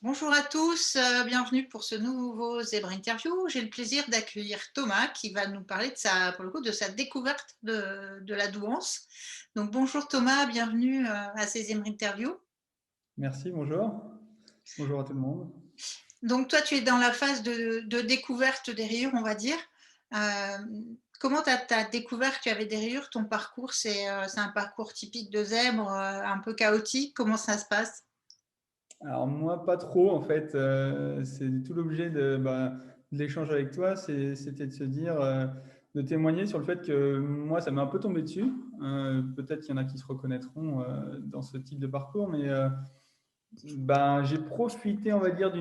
Bonjour à tous, bienvenue pour ce nouveau Zèbre Interview. J'ai le plaisir d'accueillir Thomas qui va nous parler pour le coup, de sa découverte de la douance. Donc bonjour Thomas, bienvenue à ces Zèbre Interview. Merci, bonjour. Bonjour à tout le monde. Donc toi, tu es dans la phase de découverte des rayures, on va dire. Euh, Comment tu as découvert qu'il y avait des rayures? Ton parcours, c'est un parcours typique de zèbre, un peu chaotique. Comment ça se passe? Alors moi, pas trop en fait. C'est tout l'objet de l'échange avec toi, c'était de se dire, de témoigner sur le fait que moi, ça m'est un peu tombé dessus. Peut-être qu'il y en a qui se reconnaîtront dans ce type de parcours, mais j'ai profité, on va dire,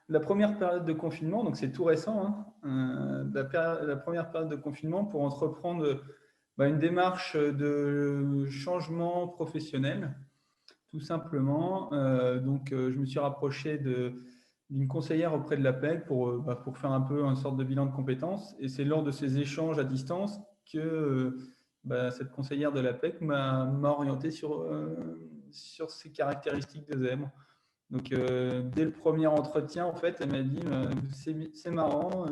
la première période de confinement, donc c'est tout récent, hein, la première période de confinement pour entreprendre une démarche de changement professionnel. Tout simplement. Je me suis rapproché d'une conseillère auprès de l'APEC pour faire un peu une sorte de bilan de compétences. Et c'est lors de ces échanges à distance que cette conseillère de l'APEC m'a orienté sur ces caractéristiques de zèbre. Donc, dès le premier entretien, en fait, elle m'a dit c'est marrant,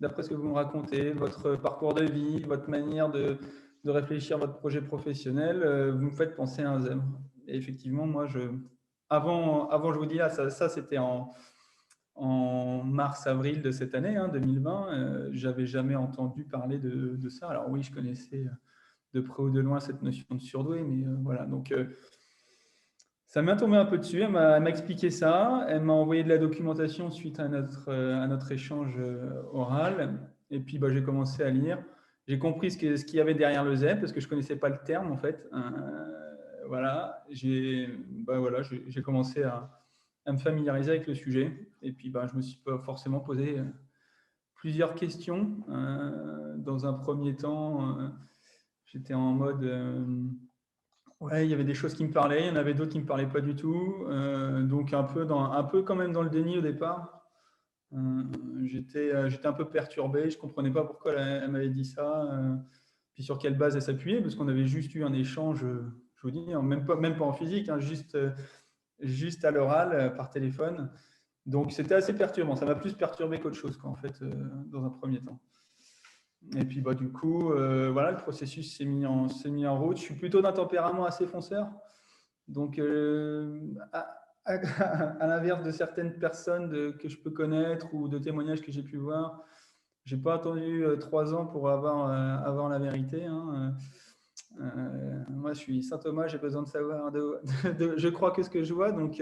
d'après ce que vous me racontez, votre parcours de vie, votre manière de réfléchir à votre projet professionnel, vous me faites penser à un zèbre. Et effectivement, avant je vous dis là, ça c'était en mars-avril de cette année, hein, 2020, j'avais jamais entendu parler de ça. Alors oui, je connaissais de près ou de loin cette notion de surdoué, mais voilà. Donc, ça m'a tombé un peu dessus. Elle m'a expliqué ça. Elle m'a envoyé de la documentation suite à notre échange oral. Et puis, j'ai commencé à lire. J'ai compris ce qu'il y avait derrière le ZEP parce que je ne connaissais pas le terme, en fait. Voilà. J'ai commencé à me familiariser avec le sujet. Et puis, je me suis pas forcément posé plusieurs questions. Dans un premier temps, j'étais en mode. Ouais, il y avait des choses qui me parlaient, il y en avait d'autres qui me parlaient pas du tout. Donc un peu quand même dans le déni au départ. Euh, j'étais un peu perturbé, je comprenais pas pourquoi elle m'avait dit ça, puis sur quelle base elle s'appuyait, parce qu'on avait juste eu un échange, je vous dis, hein, même pas en physique, hein, juste à l'oral, par téléphone. Donc c'était assez perturbant. Ça m'a plus perturbé qu'autre chose, quoi, en fait, dans un premier temps. Et puis du coup, voilà, le processus s'est mis en route. Je suis plutôt d'un tempérament assez fonceur. Donc, à l'inverse de certaines personnes que je peux connaître ou de témoignages que j'ai pu voir, j'ai pas attendu 3 ans pour avoir la vérité, hein. Moi, je suis Saint Thomas, j'ai besoin de savoir, je crois que ce que je vois. Donc,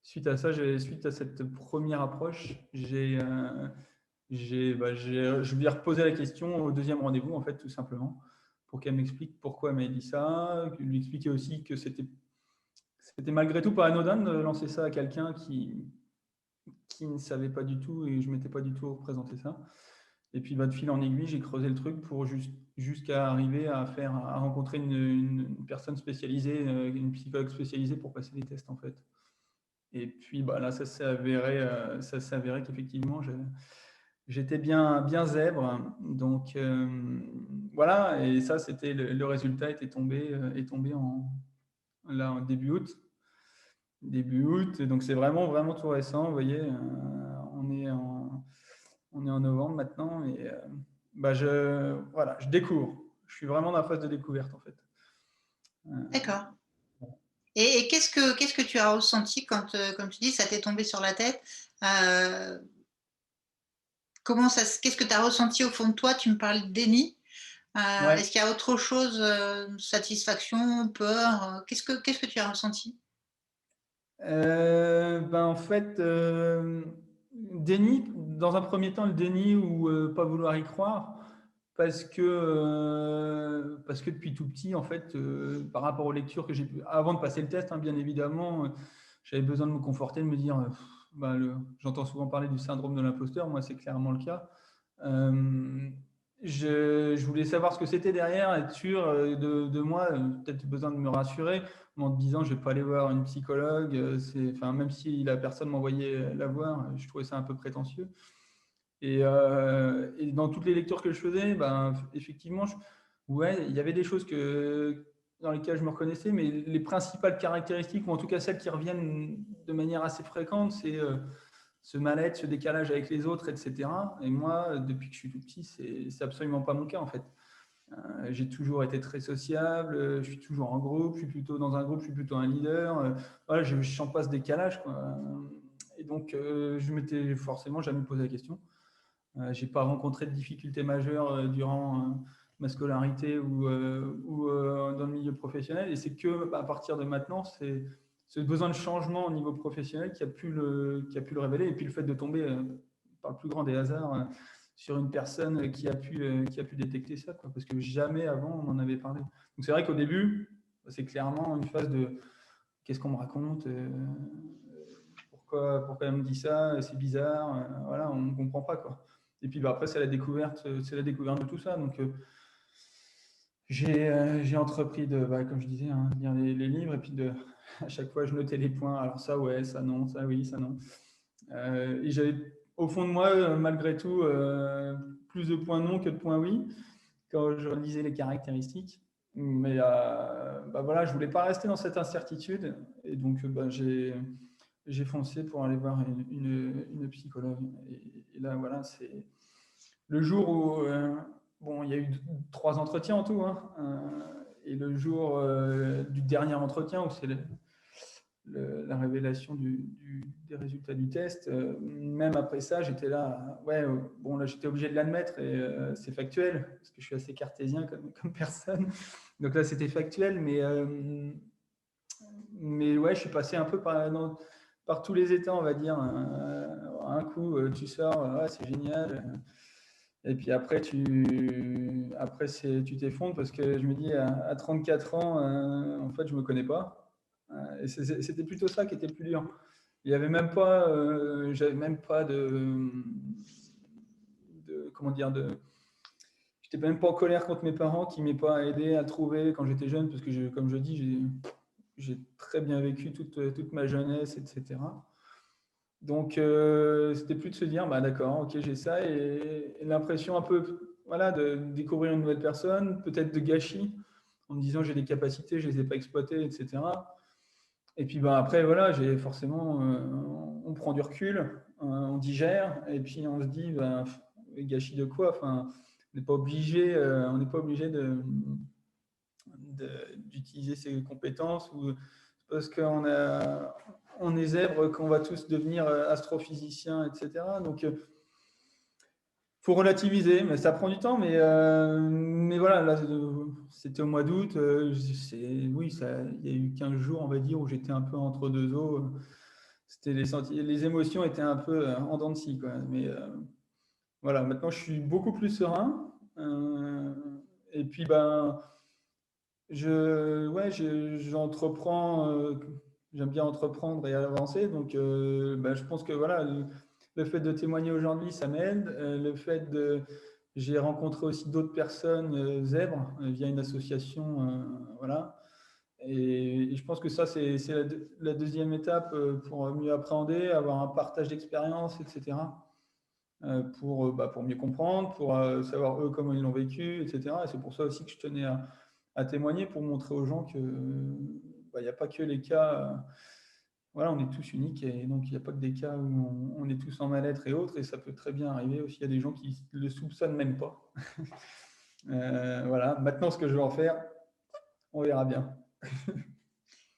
suite à cette première approche, je lui ai reposé la question au deuxième rendez-vous, en fait, tout simplement, pour qu'elle m'explique pourquoi elle m'avait dit ça, lui expliquer aussi que c'était malgré tout pas anodin de lancer ça à quelqu'un qui ne savait pas du tout et je ne m'étais pas du tout représenté ça. Et puis de fil en aiguille, j'ai creusé le truc jusqu'à arriver à rencontrer une personne spécialisée, une psychologue spécialisée pour passer les tests en fait. Et puis là, ça s'est avéré qu'effectivement, j'étais bien zèbre. Donc voilà, et ça, c'était le résultat est tombé en début août. Début août, donc c'est vraiment, vraiment tout récent. Vous voyez, on est en novembre maintenant et voilà, je découvre. Je suis vraiment dans la phase de découverte en fait. D'accord. Et qu'est-ce que tu as ressenti quand, comme tu dis, ça t'est tombé sur la tête? Euh, qu'est-ce que tu as ressenti au fond de toi? Tu me parles de déni. Ouais. Est-ce qu'il y a autre chose, satisfaction, peur? Qu'est-ce que tu as ressenti? En fait, déni, dans un premier temps, le déni ou pas vouloir y croire, parce que depuis tout petit, en fait, par rapport aux lectures que j'ai pu, avant de passer le test, hein, bien évidemment, j'avais besoin de me conforter, de me dire, j'entends souvent parler du syndrome de l'imposteur, moi c'est clairement le cas. Euh, je voulais savoir ce que c'était derrière, être sûr de moi, peut-être besoin de me rassurer en me disant je ne vais pas aller voir une psychologue, même si la personne m'envoyait la voir, je trouvais ça un peu prétentieux. Et dans toutes les lectures que je faisais, effectivement, ouais, il y avait des choses dans lesquelles je me reconnaissais, mais les principales caractéristiques, ou en tout cas celles qui reviennent de manière assez fréquente, c'est ce mal-être, ce décalage avec les autres, etc. Et moi, depuis que je suis tout petit, c'est absolument pas mon cas, en fait. J'ai toujours été très sociable, je suis toujours en groupe, je suis plutôt dans un groupe, je suis plutôt un leader. Voilà, je ne sens pas ce décalage, quoi. Et donc, je m'étais forcément jamais posé la question. Je n'ai pas rencontré de difficultés majeures durant ma scolarité ou dans le milieu professionnel. Et c'est que à partir de maintenant, c'est ce besoin de changement au niveau professionnel qui a pu le révéler. Et puis le fait de tomber par le plus grand des hasards sur une personne qui a pu détecter ça, quoi, parce que jamais avant on en avait parlé. Donc c'est vrai qu'au début, c'est clairement une phase de qu'est-ce qu'on me raconte, pourquoi elle me dit ça, c'est bizarre, voilà, on ne comprend pas, quoi. Et puis après, c'est la découverte de tout ça. Donc j'ai entrepris de, comme je disais, lire les livres, et puis à chaque fois, je notais les points. Alors ça, ouais, ça non, ça oui, ça non. Et j'avais au fond de moi, malgré tout, plus de points non que de points oui quand je lisais les caractéristiques. Mais voilà, je voulais pas rester dans cette incertitude, et donc j'ai foncé pour aller voir une psychologue. Et là, voilà, c'est le jour où bon, il y a eu 3 entretiens en tout, hein, et le jour du dernier entretien où c'est la révélation des résultats du test, même après ça, j'étais là, ouais, bon, là, j'étais obligé de l'admettre, et c'est factuel, parce que je suis assez cartésien comme personne. Donc là, c'était factuel, mais ouais, je suis passé un peu par tous les états, on va dire. Un coup, tu sors, ouais, c'est génial. Et puis après, tu t'effondres, parce que je me dis, à 34 ans, en fait, je ne me connais pas. Et c'était plutôt ça qui était le plus dur. Il y avait même pas, j'avais même pas comment dire, j'étais même pas en colère contre mes parents qui m'aient pas aidé à trouver quand j'étais jeune, parce que comme je dis, j'ai très bien vécu toute ma jeunesse, etc. Donc, c'était plus de se dire, bah, d'accord, ok, j'ai ça, et l'impression un peu, voilà, de découvrir une nouvelle personne, peut-être de gâchis, en me disant j'ai des capacités, je les ai pas exploitées, etc. Et puis après, voilà, j'ai forcément, on prend du recul, on digère, et puis on se dit, gâchis de quoi? Enfin, on n'est pas obligé, d'utiliser ses compétences, ou parce on est zèbre qu'on va tous devenir astrophysiciens, etc. Donc, faut relativiser, mais ça prend du temps. Mais voilà, là, c'était au mois d'août. Oui, il y a eu 15 jours, on va dire, où j'étais un peu entre deux eaux. Les émotions étaient un peu en dents de scie, quoi. Mais voilà, maintenant, je suis beaucoup plus serein. Et puis, j'entreprends. J'aime bien entreprendre et avancer. Donc, je pense que voilà, le fait de témoigner aujourd'hui, ça m'aide. J'ai rencontré aussi d'autres personnes zèbres via une association, voilà. Et je pense que ça, c'est la deuxième étape pour mieux appréhender, avoir un partage d'expérience, etc. Pour mieux comprendre, pour savoir eux comment ils l'ont vécu, etc. Et c'est pour ça aussi que je tenais à témoigner, pour montrer aux gens que il n'y a pas que les cas. Voilà, on est tous uniques, et donc il n'y a pas que des cas où on est tous en mal-être et autres, et ça peut très bien arriver aussi. Il y a des gens qui ne le soupçonnent même pas. Voilà, maintenant ce que je vais en faire, on verra bien.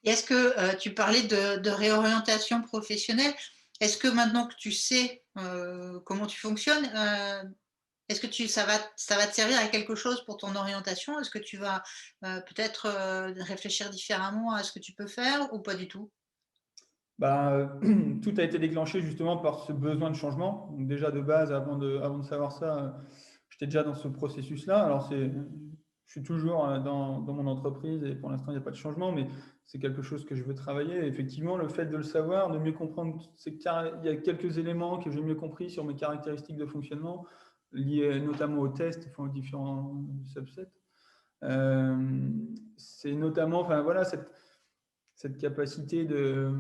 Et est-ce que tu parlais de réorientation professionnelle? Est-ce que maintenant que tu sais comment tu fonctionnes, est-ce que ça va te servir à quelque chose pour ton orientation? Est-ce que tu vas peut-être réfléchir différemment à ce que tu peux faire, ou pas du tout? Tout a été déclenché justement par ce besoin de changement. Donc déjà de base, avant de savoir ça, j'étais déjà dans ce processus-là. Alors je suis toujours dans mon entreprise, et pour l'instant, il n'y a pas de changement, mais c'est quelque chose que je veux travailler. Et effectivement, le fait de le savoir, de mieux comprendre, il y a quelques éléments que j'ai mieux compris sur mes caractéristiques de fonctionnement, liés notamment aux tests, enfin, aux différents subsets. C'est notamment, enfin voilà, cette capacité de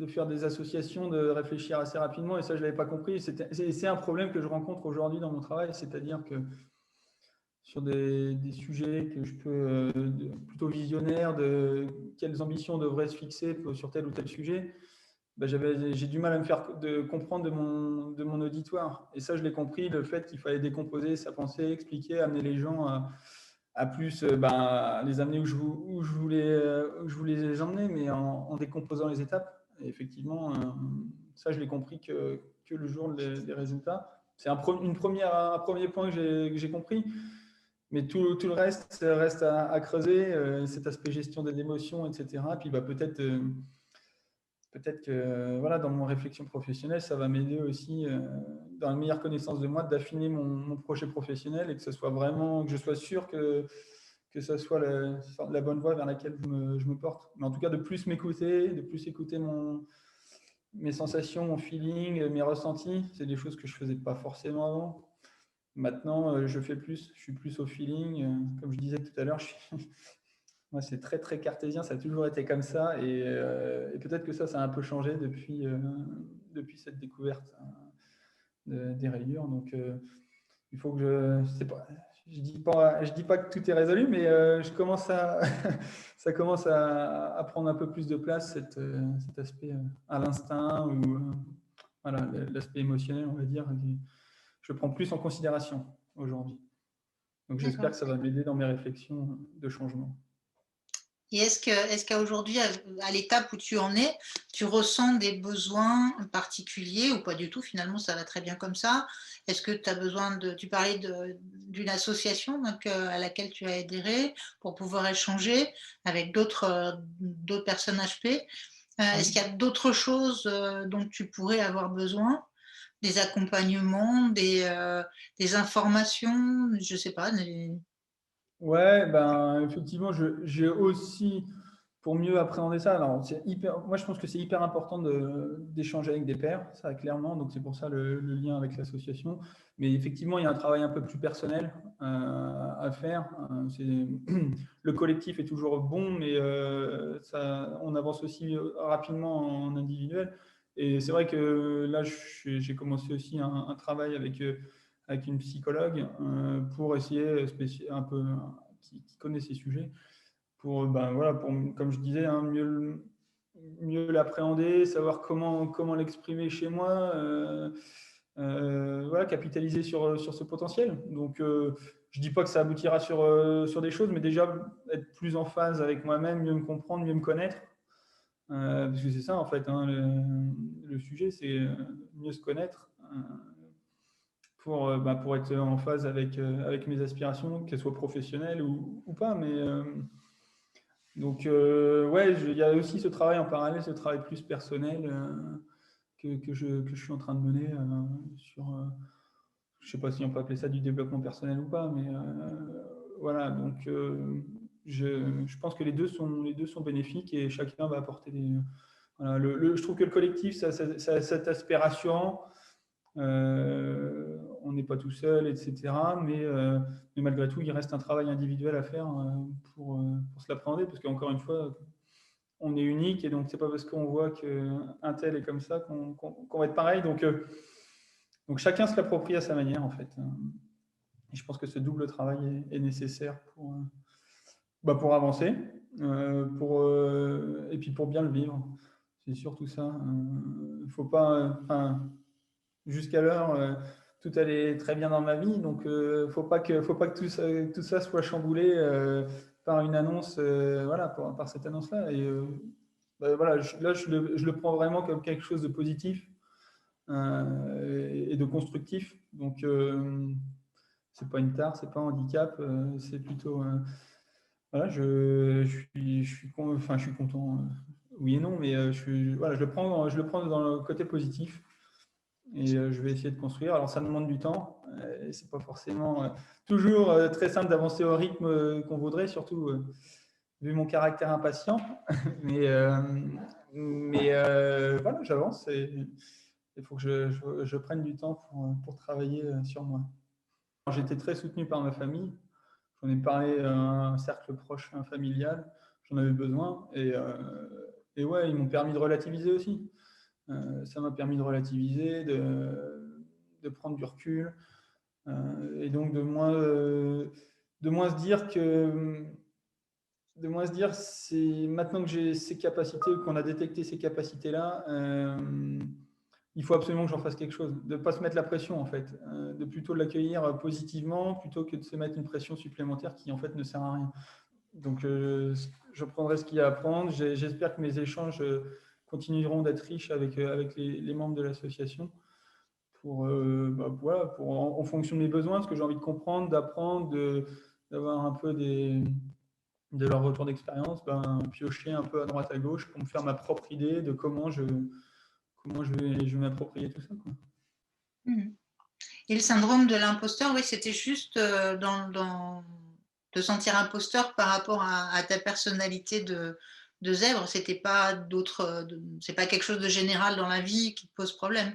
faire des associations, de réfléchir assez rapidement, et ça, je ne l'avais pas compris. C'est un problème que je rencontre aujourd'hui dans mon travail, c'est-à-dire que sur des sujets que je peux plutôt visionnaires, de quelles ambitions devraient se fixer sur tel ou tel sujet, ben, j'ai du mal à me faire comprendre de mon auditoire. Et ça, je l'ai compris, le fait qu'il fallait décomposer sa pensée, expliquer, amener les gens à plus ben, les amener où je voulais les emmener, mais en décomposant les étapes. Et effectivement, ça, je l'ai compris que le jour des résultats. C'est un premier point que j'ai compris. Mais tout le reste à creuser, cet aspect gestion des émotions, etc. Puis bah, peut-être que voilà, dans mon réflexion professionnelle, ça va m'aider aussi, dans la meilleure connaissance de moi, d'affiner mon projet professionnel et que ce soit vraiment, que je sois sûr que ça soit la bonne voie vers laquelle je me porte. Mais en tout cas, de plus m'écouter, de plus écouter mes sensations, mon feeling, mes ressentis. C'est des choses que je ne faisais pas forcément avant. Maintenant, je suis plus au feeling. Comme je disais tout à l'heure, moi, c'est très, très cartésien. Ça a toujours été comme ça. Et peut-être que ça a un peu changé depuis cette découverte des rayures. Donc, il faut que je dis pas que tout est résolu, mais ça commence à prendre un peu plus de place, cet aspect à l'instinct ou voilà, l'aspect émotionnel, on va dire. Je prends plus en considération aujourd'hui. Donc j'espère D'accord. que ça va m'aider dans mes réflexions de changement. Et est-ce qu'aujourd'hui, à l'étape où tu en es, tu ressens des besoins particuliers ou pas du tout? Finalement, ça va très bien comme ça. Est-ce que tu as besoin tu parlais d'une association donc, à laquelle tu as adhéré pour pouvoir échanger avec d'autres personnes HP. Est-ce qu'il y a d'autres choses dont tu pourrais avoir besoin? Des accompagnements, des informations, je sais pas. Ouais, ben effectivement, j'ai aussi pour mieux appréhender ça. Alors, moi, je pense que c'est hyper important d'échanger avec des pairs, ça clairement. Donc c'est pour ça le lien avec l'association. Mais effectivement, il y a un travail un peu plus personnel à faire. Le collectif est toujours bon, mais on avance aussi rapidement en individuel. Et c'est vrai que là, j'ai commencé aussi un travail avec une psychologue pour essayer un peu qui connaît ces sujets pour ben voilà comme je disais hein, mieux l'appréhender, savoir comment l'exprimer chez moi, voilà, capitaliser sur ce potentiel. Donc je dis pas que ça aboutira sur des choses, mais déjà être plus en phase avec moi-même, mieux me comprendre, mieux me connaître. Parce que c'est ça en fait, hein, le sujet, c'est mieux se connaître pour être en phase avec mes aspirations, qu'elles soient professionnelles ou pas. Mais donc, ouais, il y a aussi ce travail en parallèle, ce travail plus personnel que je suis en train de mener sur, je ne sais pas si on peut appeler ça du développement personnel ou pas, mais voilà. Donc, je pense que les deux sont bénéfiques et chacun va apporter des. Voilà, je trouve que le collectif, ça a cet aspect rassurant. On n'est pas tout seul, etc. Mais malgré tout, il reste un travail individuel à faire pour se l'appréhender, parce qu'encore une fois, on est unique, et donc c'est pas parce qu'on voit qu'un tel est comme ça qu'on va être pareil. Donc chacun se l'approprie à sa manière, en fait. Et je pense que ce double travail est nécessaire pour avancer, et puis pour bien le vivre. C'est surtout ça. Faut pas, jusqu'à l'heure, tout allait très bien dans ma vie, donc faut pas que tout ça soit chamboulé par une annonce, voilà, par cette annonce-là. Et voilà, je le prends vraiment comme quelque chose de positif et de constructif. Donc c'est pas une tare, c'est pas un handicap, c'est plutôt voilà, je suis content, oui et non, mais voilà, je le prends dans le côté positif. Et je vais essayer de construire. Alors, ça demande du temps. Et c'est pas forcément toujours très simple d'avancer au rythme qu'on voudrait, surtout vu mon caractère impatient. mais voilà, j'avance et il faut que je prenne du temps pour travailler sur moi. J'ai été très soutenu par ma famille. J'en ai parlé à un cercle proche, un familial. J'en avais besoin. Et ouais, ils m'ont permis de relativiser aussi. Ça m'a permis de relativiser, de prendre du recul et donc de moins de moins se dire que de moins se dire, c'est maintenant que j'ai ces capacités, qu'on a détecté ces capacités-là, il faut absolument que j'en fasse quelque chose. De ne pas se mettre la pression, en fait. De plutôt l'accueillir positivement, plutôt que de se mettre une pression supplémentaire qui, en fait, ne sert à rien. Donc, je prendrai ce qu'il y a à prendre. J'espère que mes échanges continueront d'être riches avec les membres de l'association pour, voilà, en fonction de mes besoins, ce que j'ai envie de comprendre, d'apprendre, d'avoir un peu de leur retour d'expérience, piocher un peu à droite à gauche pour me faire ma propre idée de comment je vais m'approprier tout ça, quoi. Mmh. Et le syndrome de l'imposteur, oui, c'était juste, dans te sentir imposteur par rapport à ta personnalité de zèbre, c'était pas d'autres, c'est pas quelque chose de général dans la vie qui te pose problème?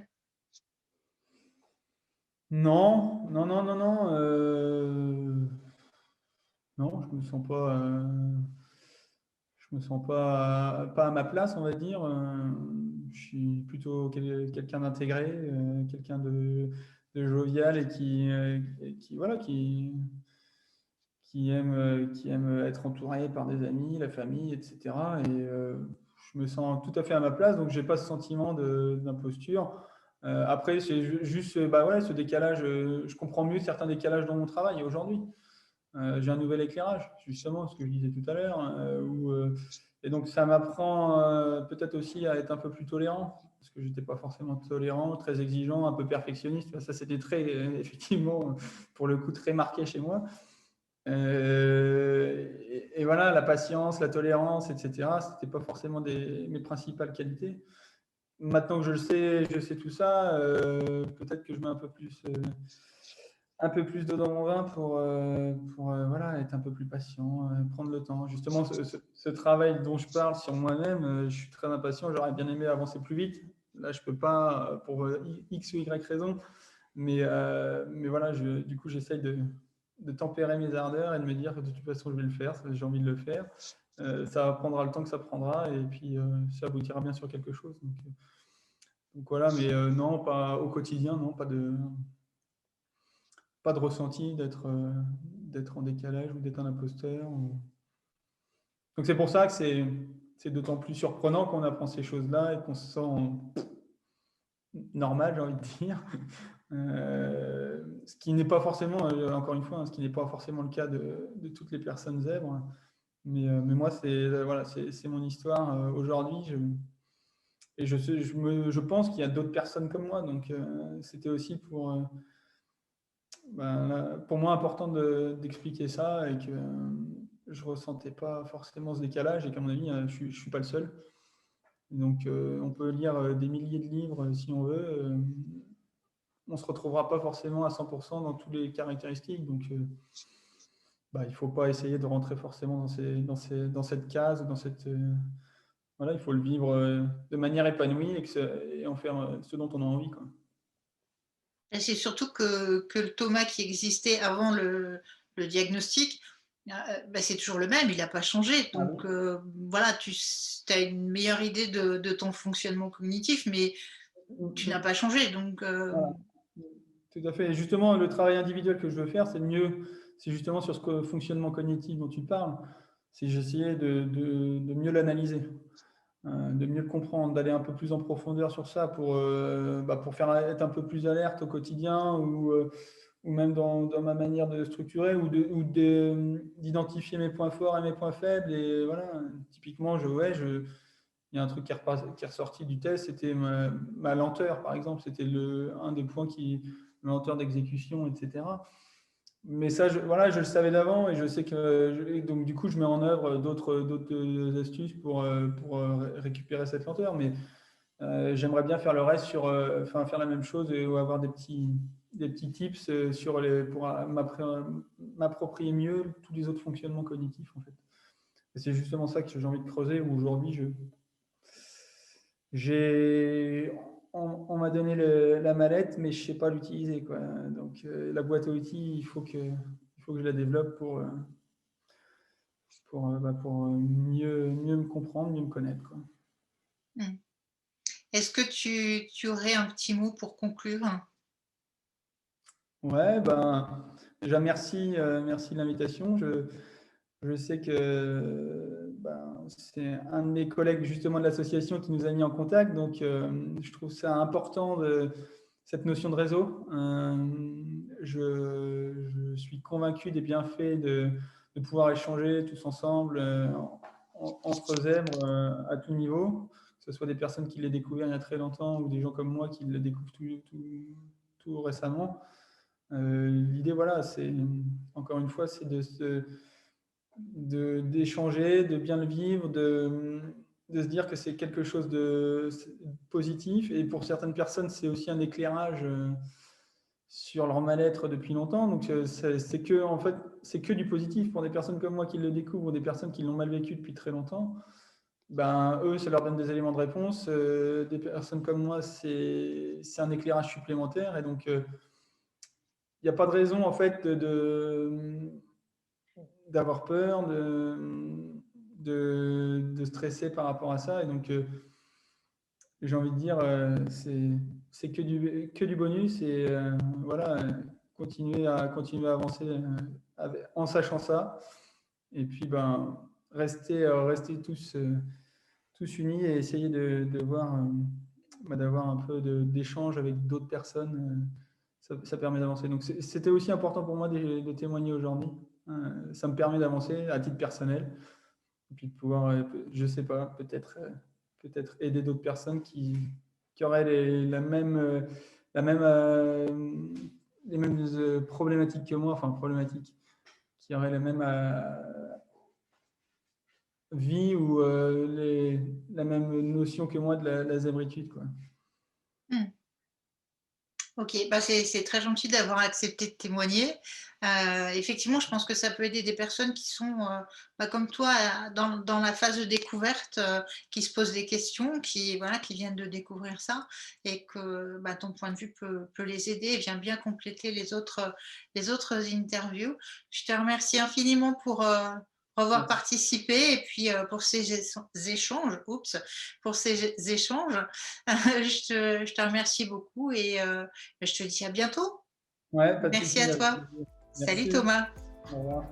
Non, non, non, non, non. Non, je me sens pas à ma place, on va dire. Je suis plutôt quelqu'un d'intégré, quelqu'un de jovial et voilà, qui aime être entouré par des amis, la famille, etc. Et je me sens tout à fait à ma place, donc j'ai pas ce sentiment d'imposture. Après, c'est juste ouais, ce décalage. Je comprends mieux certains décalages dans mon travail aujourd'hui. J'ai un nouvel éclairage, justement, ce que je disais tout à l'heure. Et donc, ça m'apprend peut-être aussi à être un peu plus tolérant, parce que je n'étais pas forcément tolérant, très exigeant, un peu perfectionniste. Ça, c'était très, effectivement, pour le coup, très marqué chez moi. Et voilà, la patience, la tolérance, etc., ce n'était pas forcément mes principales qualités. Maintenant que je sais tout ça, peut-être que je mets un peu plus d'eau dans mon vin pour voilà, être un peu plus patient, prendre le temps. Justement, ce travail dont je parle sur moi-même, je suis très impatient, j'aurais bien aimé avancer plus vite. Là, je ne peux pas pour X ou Y raison, mais voilà, du coup, j'essaye de tempérer mes ardeurs et de me dire que de toute façon, je vais le faire, j'ai envie de le faire. Ça prendra le temps que ça prendra et puis ça aboutira bien sur quelque chose. Donc voilà, mais non, pas au quotidien, non, pas de ressenti d'être en décalage ou d'être un imposteur. Donc c'est pour ça que c'est d'autant plus surprenant qu'on apprend ces choses-là et qu'on se sent normal, j'ai envie de dire. Ce qui n'est pas forcément, encore une fois, ce qui n'est pas forcément le cas de toutes les personnes zèbres. Mais moi, voilà, c'est mon histoire aujourd'hui. Et je pense qu'il y a d'autres personnes comme moi. Donc c'était aussi pour moi important d'expliquer ça et que je ressentais pas forcément ce décalage et qu'à mon avis, je suis pas le seul. Donc, on peut lire des milliers de livres si on veut. On se retrouvera pas forcément à 100% dans toutes les caractéristiques. Donc, il faut pas essayer de rentrer forcément dans cette case ou voilà, il faut le vivre de manière épanouie et en faire ce dont on a envie, quoi. Et c'est surtout que le Thomas qui existait avant le diagnostic, c'est toujours le même, il n'a pas changé. Ah Donc, bon. voilà, tu as une meilleure idée de ton fonctionnement cognitif, mais tu n'as pas changé. Donc, Voilà. Tout à fait. Et justement, le travail individuel que je veux faire, c'est justement sur ce fonctionnement cognitif dont tu parles. C'est j'essayais de mieux l'analyser, de mieux le comprendre, d'aller un peu plus en profondeur sur ça pour faire être un peu plus alerte au quotidien ou même dans ma manière de structurer d'identifier mes points forts et mes points faibles. Et voilà, typiquement, il y a un truc qui est ressorti du test, c'était ma lenteur, par exemple. C'était un des points lenteur d'exécution, etc. Mais ça, voilà, je le savais d'avant et je sais que. Donc, du coup, je mets en œuvre d'autres astuces pour récupérer cette lenteur. Mais j'aimerais bien faire le reste faire la même chose ou avoir des petits tips pour m'approprier mieux tous les autres fonctionnements cognitifs, en fait. Et c'est justement ça que j'ai envie de creuser, où aujourd'hui, on m'a donné la mallette, mais je ne sais pas l'utiliser, quoi. Donc, la boîte à outils, il faut que je la développe pour mieux me comprendre, mieux me connaître, quoi. mmh. Est-ce que tu aurais un petit mot pour conclure? Ouais, Déjà, merci de l'invitation. Je sais que c'est un de mes collègues justement de l'association qui nous a mis en contact, donc je trouve ça important cette notion de réseau. Je suis convaincu des bienfaits de pouvoir échanger tous ensemble entre zèbres à tout niveau, que ce soit des personnes qui l'aient découvert il y a très longtemps ou des gens comme moi qui le découvrent tout récemment. L'idée, voilà, c'est encore une fois, c'est d'échanger, de bien le vivre, de se dire que c'est quelque chose de positif. Et pour certaines personnes, c'est aussi un éclairage sur leur mal-être depuis longtemps. Donc, c'est que, en fait, c'est que du positif pour des personnes comme moi qui le découvrent, des personnes qui l'ont mal vécu depuis très longtemps. Ben, eux, ça leur donne des éléments de réponse. Des personnes comme moi, c'est un éclairage supplémentaire. Et donc, il n'y a pas de raison, en fait, d'avoir peur, de stresser par rapport à ça. Et donc, j'ai envie de dire, c'est que du bonus. Et voilà, continuer à avancer en sachant ça. Et puis, rester tous unis et essayer de voir, d'avoir un peu d'échange avec d'autres personnes. Ça permet d'avancer. Donc, c'était aussi important pour moi de témoigner aujourd'hui. Ça me permet d'avancer à titre personnel et puis de pouvoir, je sais pas, peut-être aider d'autres personnes qui auraient la même, les mêmes problématiques que moi, enfin problématiques, qui auraient la même vie ou la même notion que moi de la zébritude, quoi. Ok, c'est très gentil d'avoir accepté de témoigner. Effectivement, je pense que ça peut aider des personnes qui sont comme toi dans la phase de découverte, qui se posent des questions, qui viennent de découvrir ça, et que ton point de vue peut les aider et vient bien compléter les autres interviews. Je te remercie infiniment pour avoir participé et puis pour ces échanges. Pour ces échanges. Je te remercie beaucoup et je te dis à bientôt. Ouais, pas de Merci souci. à toi. Salut Merci. Thomas. Au revoir.